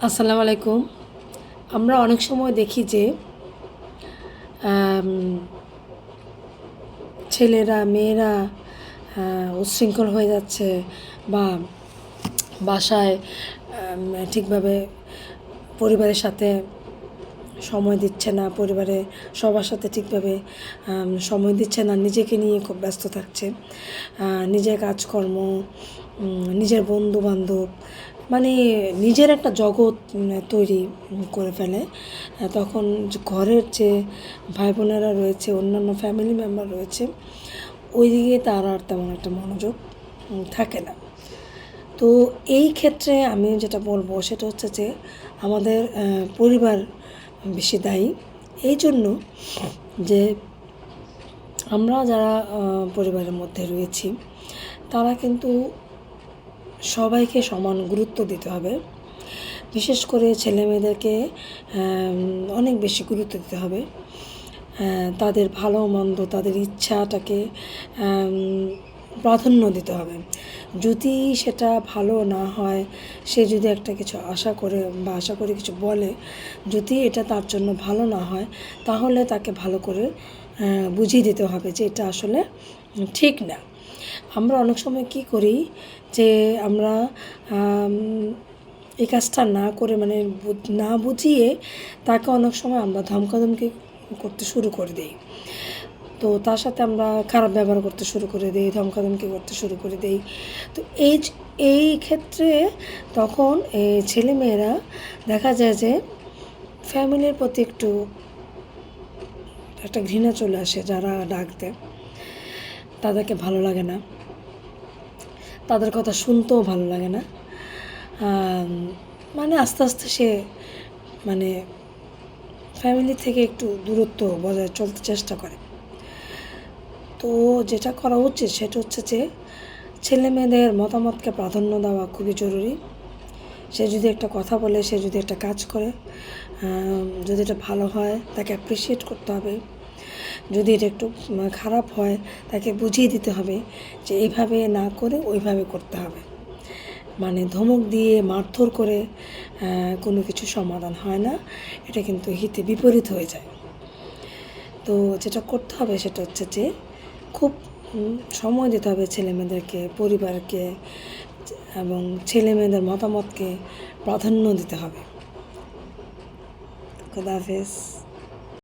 আসসালামু আলাইকুম। আমরা অনেক সময় দেখি যে আম ছেলেরা, মেয়েরা উচ্ছৃঙ্খল হয়ে যাচ্ছে বা বাসায় ঠিকভাবে পরিবারের সাথে সময় দিচ্ছে না, পরিবারে সবার সাথে ঠিকভাবে সময় দিচ্ছে না, নিজেকে নিয়ে খুব ব্যস্ত থাকছে। নিজের কাজকর্ম, নিজের বন্ধু-বান্ধব মানে নিজের একটা জগৎ তৈরি করে ফেলে। তখন ঘরের যে ভাই বোনেরা রয়েছে, অন্যান্য ফ্যামিলি মেম্বার রয়েছে, ওই দিকে তার আর তেমন একটা মনোযোগ থাকে না। তো এই ক্ষেত্রে আমি যেটা বলবো সেটা হচ্ছে যে আমাদের পরিবার বেশি দায়ী। এই জন্য যে আমরা যারা পরিবারের মধ্যে রয়েছি তারা কিন্তু সবাইকে সমান গুরুত্ব দিতে হবে। বিশেষ করে ছেলেমেয়েদেরকে অনেক বেশি গুরুত্ব দিতে হবে। তাদের ভালো মন্দ, তাদের ইচ্ছাটাকে প্রাধান্য দিতে হবে। যদি সেটা ভালো না হয়, সে যদি একটা কিছু আশা করে বা আশা করে কিছু বলে, যদি এটা তার জন্য ভালো না হয়, তাহলে তাকে ভালো করে বুঝিয়ে দিতে হবে যে এটা আসলে ঠিক না। আমরা অনেক সময় কী করি যে আমরা এই কাজটা না করে মানে না বুঝিয়ে তাকে অনেক সময় আমরা ধমকাধমকি করতে শুরু করে দিই। তো তার সাথে আমরা খারাপ ব্যবহার করতে শুরু করে দিই, ধমকাধমকি করতে শুরু করে দিই। তো এই ক্ষেত্রে তখন এই ছেলেমেয়েরা দেখা যায় যে ফ্যামিলির প্রতি একটু একটা ঘৃণা চলে আসে। যারা ডাক দেয় তাদেরকে ভালো লাগে না, তাদের কথা শুনতেও ভালো লাগে না। মানে আস্তে আস্তে সে মানে ফ্যামিলি থেকে একটু দূরত্ব বজায় চলতে চেষ্টা করে। তো যেটা করা উচিত সেটা হচ্ছে যে ছেলে মেয়েদের মতামতকে প্রাধান্য দেওয়া খুবই জরুরি। সে যদি একটা কথা বলে, সে যদি একটা কাজ করে, যদি এটা ভালো হয় তাকে অ্যাপ্রিসিয়েট করতে হবে। যদি এটা একটু খারাপ হয় তাকে বুঝিয়ে দিতে হবে যে এইভাবে না করে ওইভাবে করতে হবে। মানে ধমক দিয়ে মারধর করে কোনো কিছু সমাধান হয় না, এটা কিন্তু হিতে বিপরীত হয়ে যায়। তো যেটা করতে হবে সেটা হচ্ছে যে খুব সময় দিতে হবে ছেলেমেয়েদেরকে, পরিবারকে এবং ছেলেমেয়েদের মতামতকে প্রাধান্য দিতে হবে। খোদা হাফেজ।